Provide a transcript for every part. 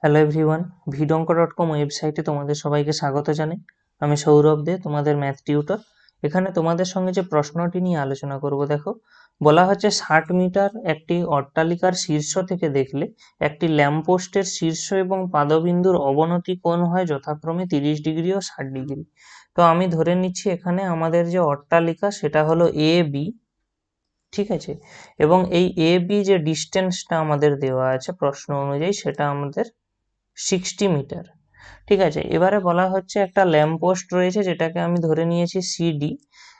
Hello everyone, vidonko.com ওয়েবসাইটে তোমাদের সবাইকে স্বাগত জানাই। আমি সৌরভ দে, তোমাদের ম্যাথ টিউটর। এখানে তোমাদের সঙ্গে যে প্রশ্নটি নিয়ে আলোচনা করব, দেখো বলা হচ্ছে 60 মিটার একটি অট্টালিকার শীর্ষ থেকে দেখলে একটি ল্যাম্পপোস্টের শীর্ষ এবং পাদবিন্দুর অবনতি কোণ হয় যথাক্রমে 30 ডিগ্রি ও 60 ডিগ্রি। তো আমি ধরে নিচ্ছি এখানে আমাদের যে অট্টালিকা সেটা হলো এ বি, ঠিক আছে, এবং এই এ বি যে ডিস্টেন্সটা আমাদের দেওয়া আছে প্রশ্ন অনুযায়ী সেটা আমাদের 60 মিটার। ঠিক আছে, এবারে বলা হচ্ছে একটা ল্যাম্প পোস্ট রয়েছে যেটাকে আমি ধরে নিয়েছি সিডি।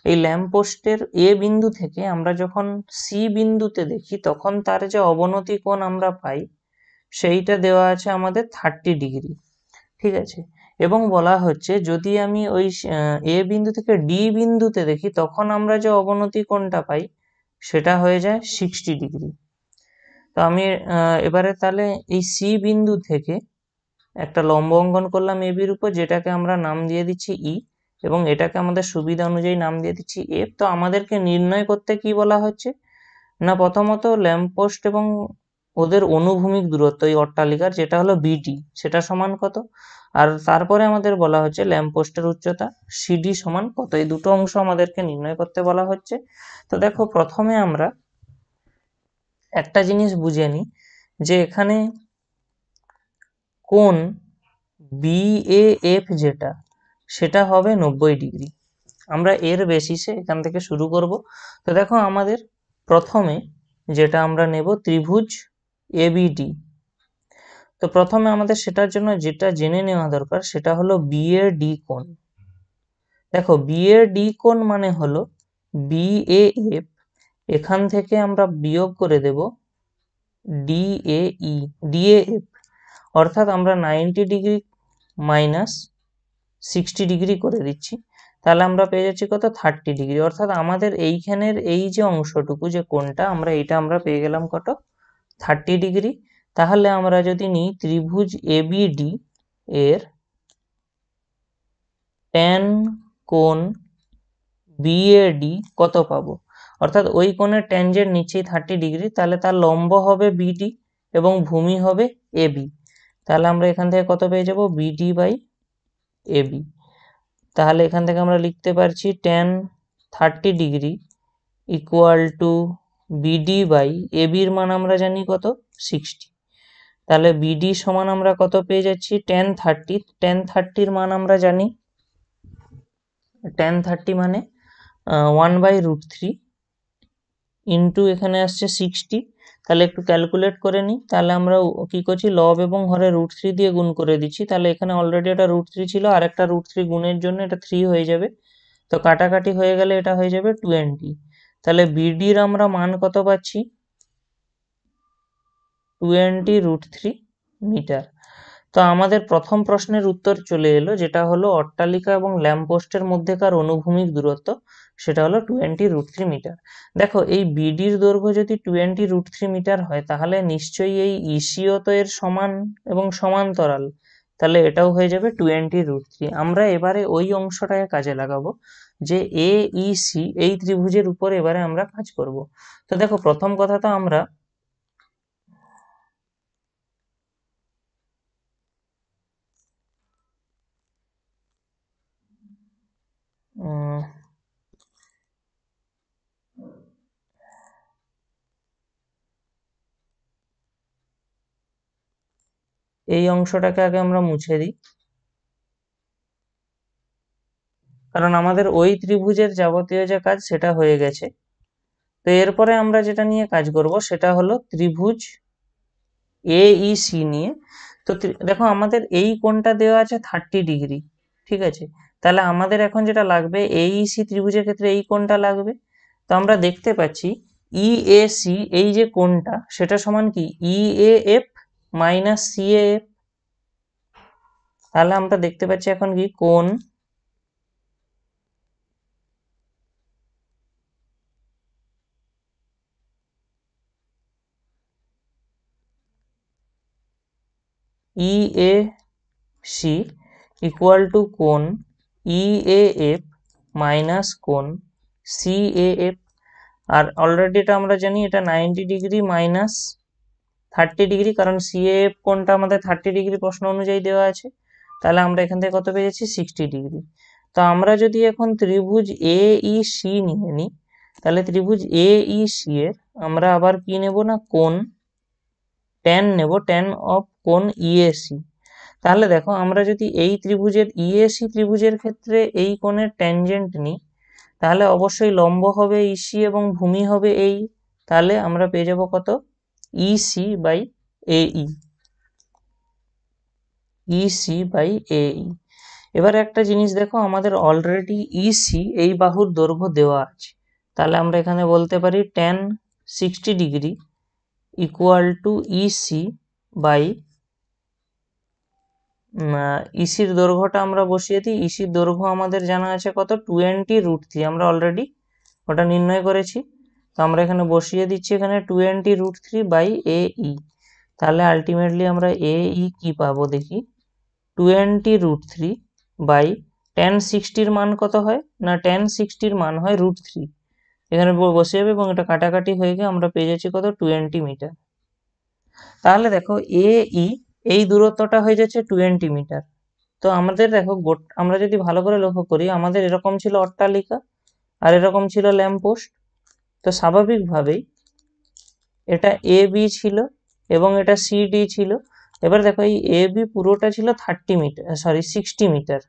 এই ল্যাম্প পোস্টের এ বিন্দু থেকে আমরা যখন সি বিন্দুতে দেখি তখন তার যে অবনতি কোণ আমরা পাই সেইটা দেওয়া আছে আমাদের 30 ডিগ্রি। ঠিক আছে, এবং বলা হচ্ছে যদি আমি ওই এ বিন্দু থেকে ডি বিন্দুতে দেখি তখন আমরা যে অবনতি কোণটা পাই সেটা হয়ে যায় 60 ডিগ্রি। তো আমি এবারে তাহলে এই সি বিন্দু থেকে একটা লম্ব অঙ্কন করলাম এবির উপর, যেটাকে আমরা নাম দিয়ে দিচ্ছি ই, এবং এটাকে আমাদের সুবিধা অনুযায়ী নাম দিয়ে দিচ্ছি এফ। তো আমাদেরকে নির্ণয় করতে কি বলা হচ্ছে না, প্রথমত ল্যাম্পপোস্ট এবং ওদের অনুভূমিক দূরত্ব এই অট্টালিকার যেটা হলো বিডি সেটা সমান কত, আর তারপরে আমাদের বলা হচ্ছে ল্যাম্পপোস্টের উচ্চতা সিডি সমান কত। এই দুটো অংশ আমাদেরকে নির্ণয় করতে বলা হচ্ছে। তো দেখো প্রথমে আমরা একটা জিনিস বুঝে নিই যে এখানে কোণ বিএএফ যেটা সেটা হবে 90 ডিগ্রি। আমরা এর বেসিসে এখান থেকে শুরু করব। তো দেখো আমাদের প্রথমে যেটা আমরা নেব ত্রিভুজ এবিডি। তো প্রথমে আমাদের সেটার জন্য যেটা জেনে নেওয়া দরকার সেটা হলো বি এর ডি কোণ। দেখো বি এর ডি কোণ মানে হলো বিএএফ, এখান থেকে আমরা বিয়োগ করে দেব ডিএএফ, অর্থাৎ আমরা 90 ডিগ্রি মাইনাস 60 ডিগ্রি করে দিচ্ছি, তাহলে আমরা পেয়ে যাচ্ছি কত 30 ডিগ্রি। অর্থাৎ আমাদের এইখানের এই যে অংশটুকু যে কোণটা আমরা পেয়ে গেলাম কত 30 ডিগ্রি। তাহলে আমরা যদি নিই ত্রিভুজ এবিডি এর ট্যান কোণ বিএডি কত পাবো, অর্থাৎ ওই কোণের ট্যানজেন্ট নিচেই 30 ডিগ্রি, তাহলে তার লম্ব হবে বিডি এবং ভূমি হবে এবি। তাহলে আমরা এখান থেকে কত পেয়ে যাব বিডি বাই এবি। তাহলে এখান থেকে আমরা লিখতে পারছি tan 30 degree equal to B D by এবির মান আমরা জানি কত 60। তাহলে বিডি সমান আমরা কত পেয়ে যাচ্ছি ট্যান 30 মান আমরা জানি ট্যান 30 মানে 1/√3 ইন্টু এখানে আসছে 60। তাহলে একটু ক্যালকুলেট করে নিই, তাহলে আমরা কি করছি লব এবং হরে √3 দিয়ে গুণ করে দিচ্ছি। তাহলে এখানে অলরেডি এটা √3 ছিল, আর একটা √3 গুণের জন্য এটা 3 হয়ে যাবে। তো কাটাকাটি হয়ে গেলে এটা হয়ে যাবে 20। তাহলে বিডির আমরা মান কত পাচ্ছি 20√3 মিটার। তো আমাদের প্রথম প্রশ্নের উত্তর চলে এলো, যেটা হলো অট্টালিকা এবং ল্যাম্পপোস্টের মধ্যেকার অনুভূমিক দূরত্ব, সেটা হলো 20√3 মিটার। দেখো এই বিডির দৈর্ঘ্য যদি 20√3 মিটার হয় তাহলে নিশ্চয়ই এই ইসিও তো এর সমান এবং সমান্তরাল, তাহলে এটাও হয়ে যাবে 20√3। আমরা এবারে ওই অংশটাকে কাজে লাগাবো যে এ ই সি এই ত্রিভুজের উপর এবারে আমরা কাজ করব। তো দেখো প্রথম কথা তো আমরা এই অংশটাকে আগে আমরা মুছে দিই, কারণ আমাদের ওই ত্রিভুজের যাবতীয় যে কাজ সেটা হয়ে গেছে। তো এরপরে আমরা যেটা নিয়ে কাজ করব সেটা হলো ত্রিভুজ এ ই সি নিয়ে। তো দেখো আমাদের এই কোণটা দেওয়া আছে 30 ডিগ্রি, ঠিক আছে, তাহলে আমাদের এখন যেটা লাগবে এই সি ত্রিভুজের ক্ষেত্রে এই কোণটা লাগবে। তো আমরা দেখতে পাচ্ছি ই এ সি এই যে কোণটা সেটা সমান কি E A F minus C A F. তাহলে আমরা দেখতে পাচ্ছি এখন কি কোণ E A C equal to কোণ ই এ এফ মাইনাস কোণ সি এ এফ। আর অলরেডি এটা আমরা জানি এটা 90 ডিগ্রি মাইনাস 30 ডিগ্রি, কারণ সিএএফ কোণটা আমাদের 30 ডিগ্রি প্রশ্ন অনুযায়ী দেওয়া আছে। তাহলে আমরা এখান থেকে কত পেয়ে যাচ্ছি 60 ডিগ্রি। তো আমরা যদি এখন ত্রিভুজ এ ই সি নিয়ে নিই, তাহলে ত্রিভুজ এ ই সি এর আমরা আবার কি নেব না, কোণ ট্যান নেব, ট্যান অফ কোণ ইএসি। তাহলে দেখো আমরা যদি এই ত্রিভুজের ইএসি ত্রিভুজের ক্ষেত্রে এই কোণের ট্যানজেন্ট নিই, তাহলে অবশ্যই লম্ব হবে ইসি এবং ভূমি হবে এই। তাহলে আমরা পেয়ে যাব কত, ইসি বাই এই, ইসি বাই এই। এবারে একটা জিনিস দেখো, আমাদের অলরেডি ইসি এই বাহুর দৈর্ঘ্য দেওয়া আছে। তাহলে আমরা এখানে বলতে পারি tan 60 degree equal to EC by, ইসির দৈর্ঘ্যটা আমরা বসিয়ে দিই। ইসির দৈর্ঘ্য আমাদের জানা আছে কত, 20√3, আমরা অলরেডি ওটা নির্ণয় করেছি। তো আমরা এখানে বসিয়ে দিচ্ছি, এখানে 20√3 বাই এ ই। তাহলে আলটিমেটলি আমরা এ ই কি পাবো দেখি, 20√3 বাই ট্যান 60-র মান কত হয় না, ট্যান 60-র মান হয় √3। এখানে বসে যাবে এবং এটা কাটাকাটি হয়ে গিয়ে আমরা পেয়ে যাচ্ছি কত, 20 মিটার। তাহলে দেখো এ ই এই দূরত্বটা হয়ে যাচ্ছে 20 মিটার। তো আমাদের দেখো আমরা যদি ভালো করে লক্ষ্য করি, আমাদের এরকম ছিল অট্টালিকা আর এরকম ছিল ল্যাম্পপোস্ট। তো স্বাভাবিকভাবেই এটা এ বি ছিল এবং এটা সি ডি ছিল। এবার দেখো এই এ বি পুরোটা ছিল 60 মিটার,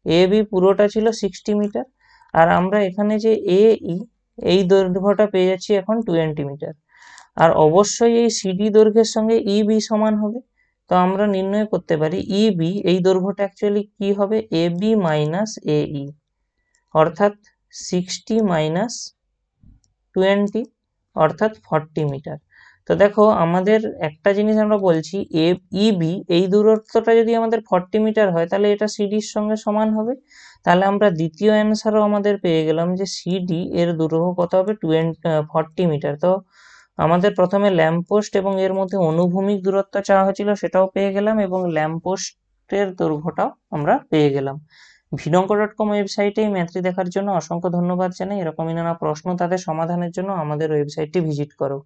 এ বি পুরোটা ছিল 60 মিটার। আর আমরা এখানে যে এ ই এই দৈর্ঘ্যটা পেয়ে যাচ্ছি এখন 20 মিটার। আর অবশ্যই এই সিডি দৈর্ঘ্যের সঙ্গে ই বি সমান হবে। তো আমরা নির্ণয় করতে পারি ই বি এই দৈর্ঘ্যটা অ্যাকচুয়ালি কি হবে, এ বি মাইনাস এ ই, অর্থাৎ 60 মাইনাস 20 অর্থাৎ 40 মিটার। তো দেখো আমাদের একটা জিনিস আমরা বলছি, ইবি এই দূরত্বটা যদি আমাদের 40 মিটার হয়, তাহলে এটা সিডির সঙ্গে সমান হবে। তাহলে আমরা দ্বিতীয় অ্যান্সারও আমাদের পেয়ে গেলাম যে সিডি এর দৈর্ঘ্য কত হবে, 40 মিটার। তো আমাদের প্রথমে ল্যাম্পপোস্ট এবং এর মধ্যে অনুভূমিক দূরত্ব চাওয়া হয়েছিল, সেটাও পেয়ে গেলাম, এবং ল্যাম্পপোস্টের দৈর্ঘ্যটাও আমরা পেয়ে গেলাম। ভিডঙ্ক.com ওয়েবসাইটে এই ম্যাথটি দেখার জন্য অসংখ্য ধন্যবাদ জানাই। এরকমই নানা প্রশ্ন তাদের সমাধানের জন্য আমাদের ওয়েবসাইটটি ভিজিট করো।